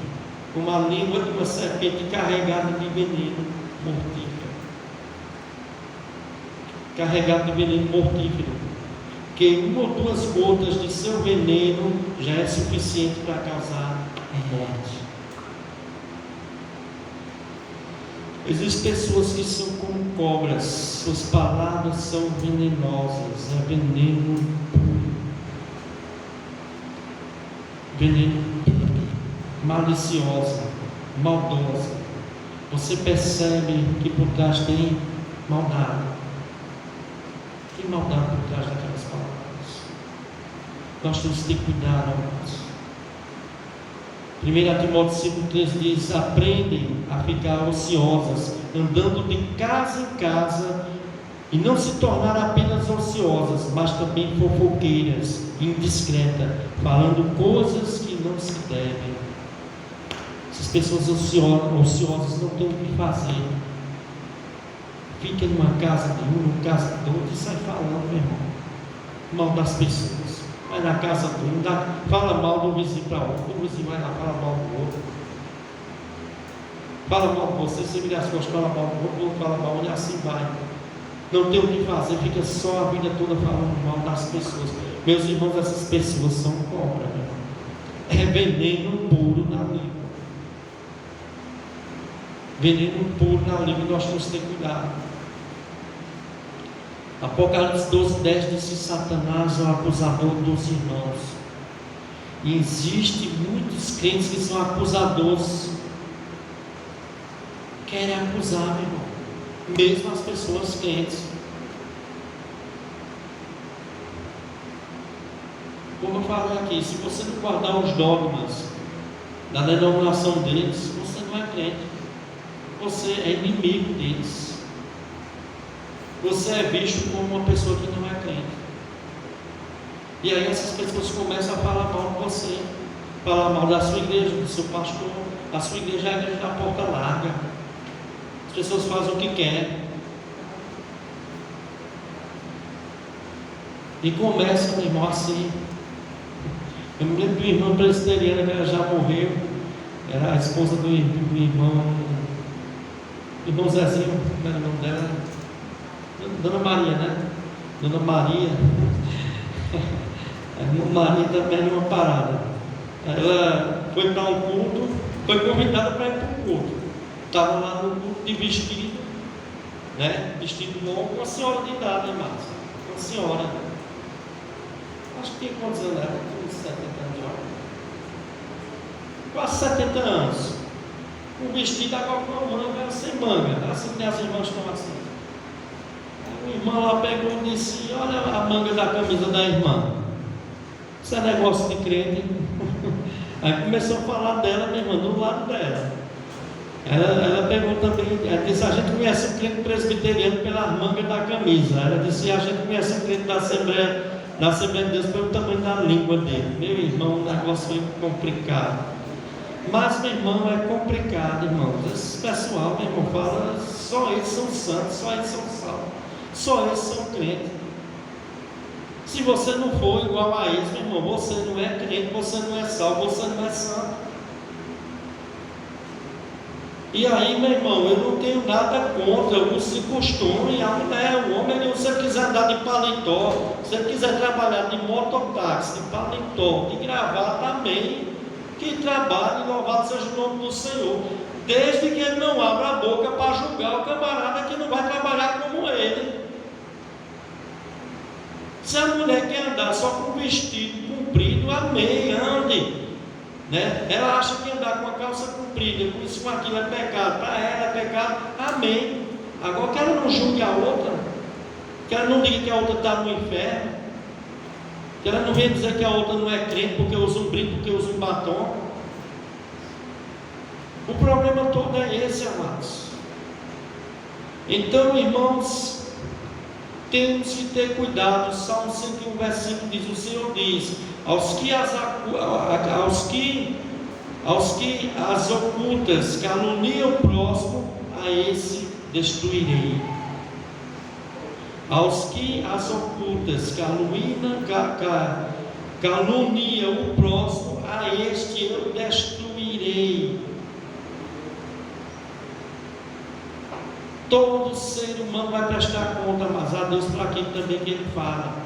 como a língua de uma serpente carregada de veneno mortífero. Carregado de veneno mortífero, que uma ou duas gotas de seu veneno já é suficiente para causar a morte. Existem pessoas que são como cobras, suas palavras são venenosas, é veneno puro, veneno maliciosa, maldosa. Você percebe que por trás tem maldade. Tem maldade por trás daquelas palavras. Nós temos que ter cuidado, irmãos. 1 Timóteo 5,3 diz: aprendem a ficar ociosas, andando de casa em casa, e não se tornar apenas ociosas, mas também fofoqueiras, indiscretas, falando coisas que não se devem. Essas pessoas ociosas não têm o que fazer. Fica numa casa de um, numa casa do outro e sai falando, meu irmão, mal das pessoas. Vai na casa do um, fala mal do vizinho para outro, o vizinho vai lá, fala mal do outro. Fala mal de você, você vira as costas, fala mal do outro, o outro fala mal, e assim vai. Não tem o que fazer, fica só a vida toda falando mal das pessoas. Meus irmãos, essas pessoas são cobras, meu irmão. É veneno puro na língua. Veneno puro na língua, nós temos que ter cuidado. Apocalipse 12:10 diz que Satanás é o acusador dos irmãos. E existem muitos crentes que são acusadores, querem acusar, meu irmão, mesmo as pessoas crentes. Como eu falei aqui, se você não guardar os dogmas da denominação deles, você não é crente, você é inimigo deles. Você é visto como uma pessoa que não é crente. E aí essas pessoas começam a falar mal de você, falar mal da sua igreja, do seu pastor. A sua igreja é a igreja da porta larga. As pessoas fazem o que querem. E começa, meu irmão, assim. Eu me lembro de uma irmã presbiteriana que ela já morreu. Era a esposa do irmão Zezinho, como era o nome dela? Dona Maria, né? Dona Maria. A irmã Maria também era uma parada. Ela foi para um culto, foi convidada para ir para o culto. Estava lá no culto de vestido, né? Vestido longo, uma senhora de idade, né, Márcia? Uma senhora. Acho que tinha quantos anos? Ela tinha uns 70 anos já. Quase 70 anos. O vestido agora com a manga, sem manga. Assim que as irmãs estão assim. O irmão lá pegou e disse: olha a manga da camisa da irmã. Isso é negócio de crente. Aí começou a falar dela, minha irmã, do lado dela. Ela pegou também, ela disse: a gente conhece o crente presbiteriano pelas mangas da camisa. Ela disse: a gente conhece o crente da Assembleia de Deus pelo tamanho da língua dele. Meu irmão, o negócio foi complicado. Mas, meu irmão, é complicado, irmãos. Esse pessoal, meu irmão, fala: só eles são santos, só eles são salvos, só eles são crentes. Se você não for igual a eles, meu irmão, você não é crente, você não é salvo, você não é santo. E aí, meu irmão, eu não tenho nada contra o costume, a mulher, o homem, se ele quiser andar de paletó, se ele quiser trabalhar de mototáxi, de paletó, de gravata, amém, que trabalhe, louvado seja o nome do Senhor, desde que ele não abra a boca para julgar o camarada que não vai trabalhar como ele. Se a mulher quer andar só com vestido comprido, amém, ande, né? Ela acha que andar com a calça comprida, com isso, com aquilo é pecado, para ela é pecado, amém. Agora que ela não julgue a outra, que ela não diga que a outra está no inferno, que ela não venha dizer que a outra não é crente porque usa um brinco, porque usa um batom. O problema todo é esse, amados. Então, irmãos, temos que ter cuidado. Salmo 101, versículo diz: o Senhor diz: aos que as ocultas caluniam o próximo, a esse destruirei. Aos que as ocultas caluniam o próximo, a este eu destruirei. Todo ser humano vai prestar conta, mas a Deus para aquilo também que ele fala.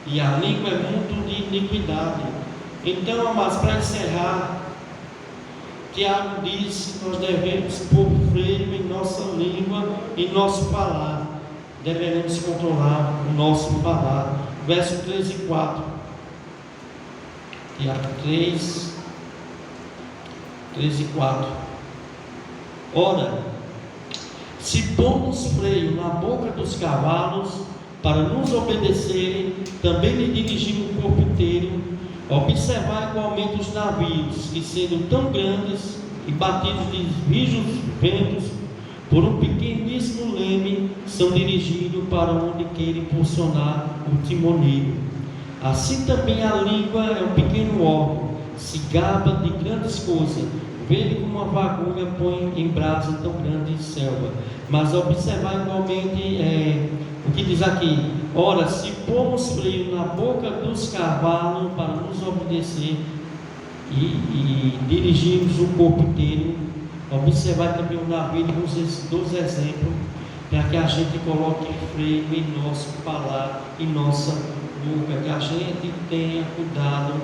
E a língua é muito de iniquidade. Então, amados, para encerrar, Tiago disse que nós devemos pôr freio em nossa língua, em nosso falar. Devemos controlar o nosso falar. Verso 3 e 4. Tiago 3 e 4. Ora, se pomos freio na boca dos cavalos para nos obedecerem, também lhe dirigimos o corpo inteiro. Observar igualmente os navios, que sendo tão grandes e batidos de rijos ventos, por um pequeníssimo leme, são dirigidos para onde quer impulsionar o timoneiro. Assim também a língua é um pequeno órgão, se gaba de grandes coisas, vê como uma fagulha põe em brasa tão grande selva. Mas observar igualmente o que diz aqui: ora, se pomos freio na boca dos cavalos para nos obedecer e dirigirmos o corpo inteiro, observar também o navio dos exemplos, para que a gente coloque freio em nosso falar, em nossa boca, que a gente tenha cuidado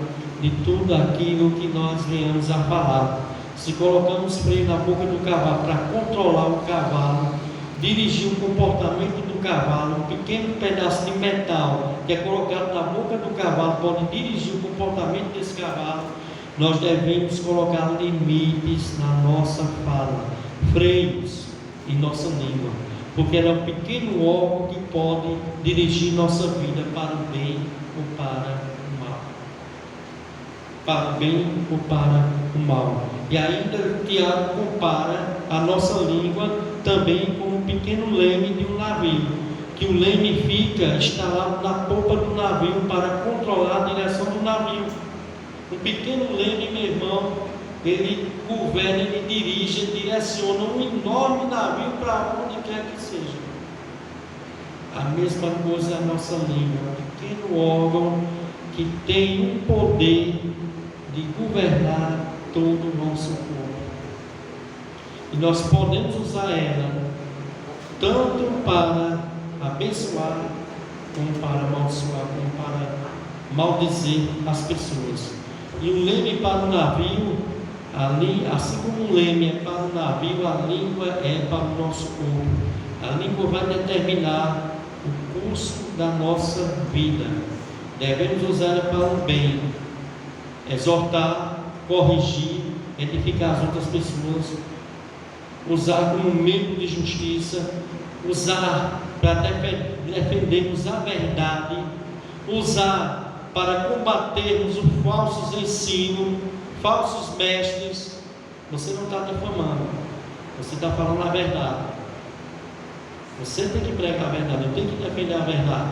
de tudo aquilo que nós venhamos a falar. Se colocamos freio na boca do cavalo para controlar o cavalo, dirigir o comportamento do cavalo, um pequeno pedaço de metal que é colocado na boca do cavalo pode dirigir o comportamento desse cavalo. Nós devemos colocar limites na nossa fala, freios em nossa língua, porque ela é um pequeno órgão que pode dirigir nossa vida para o bem ou para o mal. Para o bem ou para o mal. E ainda Tiago compara a nossa língua também com um pequeno leme de um navio, que o leme fica instalado na polpa do navio para controlar a direção do navio. Um pequeno leme, meu irmão, ele governa, ele dirige, ele direciona um enorme navio para onde quer que seja. A mesma coisa é a nossa língua, um pequeno órgão que tem um poder de governar todo o nosso corpo. E nós podemos usar ela tanto para abençoar, como para amaldiçoar, como para maldizer as pessoas. E o leme para o navio, assim como o leme é para o navio, a língua é para o nosso corpo. A língua vai determinar o curso da nossa vida. Devemos usar ela para o bem, exortar, corrigir, edificar as outras pessoas, usar como meio de justiça, usar para defendermos a verdade, usar para combatermos os falsos ensinos, falsos mestres. Você não está difamando, você está falando a verdade. Você tem que pregar a verdade, eu tenho que defender a verdade.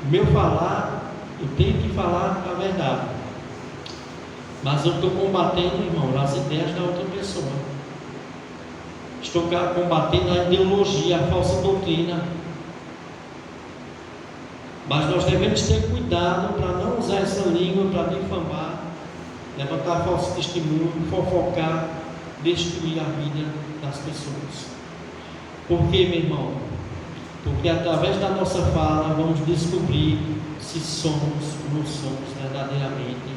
O meu falar, eu tenho que falar a verdade. Mas eu estou combatendo, irmão, as ideias da outra pessoa. Estou combatendo a ideologia, a falsa doutrina. Mas nós devemos ter cuidado para não usar essa língua para difamar, levantar falso testemunho, fofocar, destruir a vida das pessoas. Por quê, meu irmão? Porque através da nossa fala vamos descobrir se somos ou não somos verdadeiramente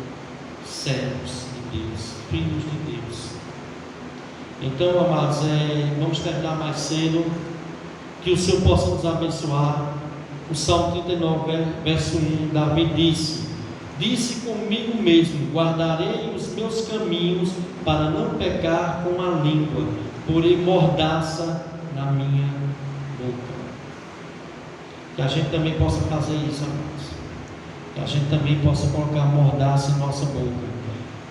servos de Deus, filhos de Deus. Então, amados, vamos terminar mais cedo. Que o Senhor possa nos abençoar. O Salmo 39, verso 1, Davi disse comigo mesmo: guardarei os meus caminhos para não pecar com a língua, porém mordaça na minha boca. Que a gente também possa fazer isso, amados. Que a gente também possa colocar mordaça em nossa boca.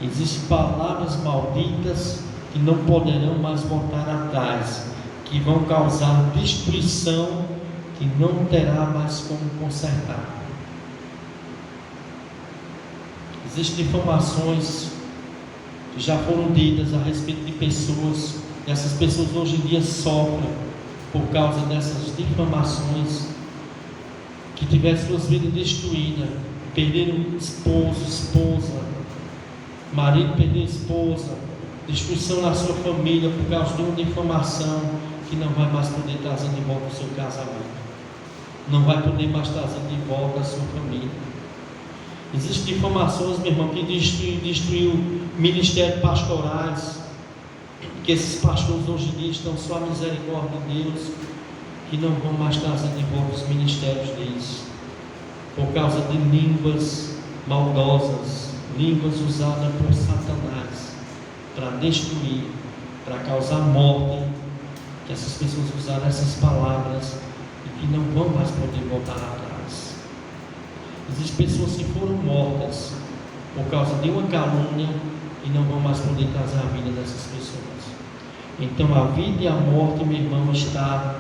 Existem palavras malditas que não poderão mais voltar atrás, que vão causar destruição, que não terá mais como consertar. Existem informações que já foram ditas a respeito de pessoas, e essas pessoas hoje em dia sofrem por causa dessas difamações, que tiveram suas vidas destruídas, perderam esposo, esposa, marido perdeu esposa, destruição na sua família por causa de uma difamação que não vai mais poder trazer de volta o seu casamento, não vai poder mais trazer de volta a sua família. Existem difamações, meu irmão, que destruiu ministérios pastorais, que esses pastores hoje em dia estão só a misericórdia de Deus, que não vão mais trazer de volta os ministérios deles, por causa de línguas maldosas, línguas usadas por Satanás para destruir, para causar morte, que essas pessoas usaram essas palavras e que não vão mais poder voltar atrás. Existem pessoas que foram mortas por causa de uma calúnia e não vão mais poder trazer a vida dessas pessoas. Então a vida e a morte, meu irmão, está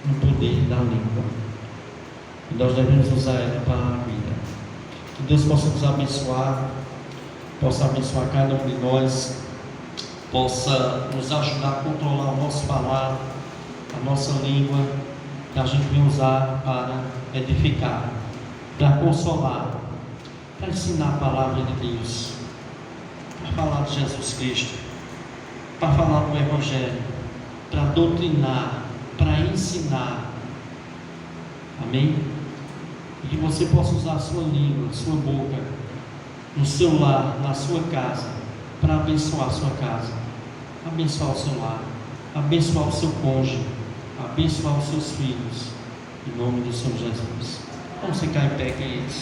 no poder da língua, e nós devemos usar ela para a vida. Que Deus possa nos abençoar, possa abençoar cada um de nós, possa nos ajudar a controlar o nosso falar, a nossa língua, que a gente venha usar para edificar, para consolar, para ensinar a palavra de Deus, para falar de Jesus Cristo, para falar do Evangelho, para doutrinar, para ensinar. Amém? E que você possa usar a sua língua, a sua boca, no seu lar, na sua casa, para abençoar a sua casa, abençoar o seu lar, abençoar o seu cônjuge, abençoar os seus filhos, em nome do Senhor Jesus. Vamos ficar em pé, queridos.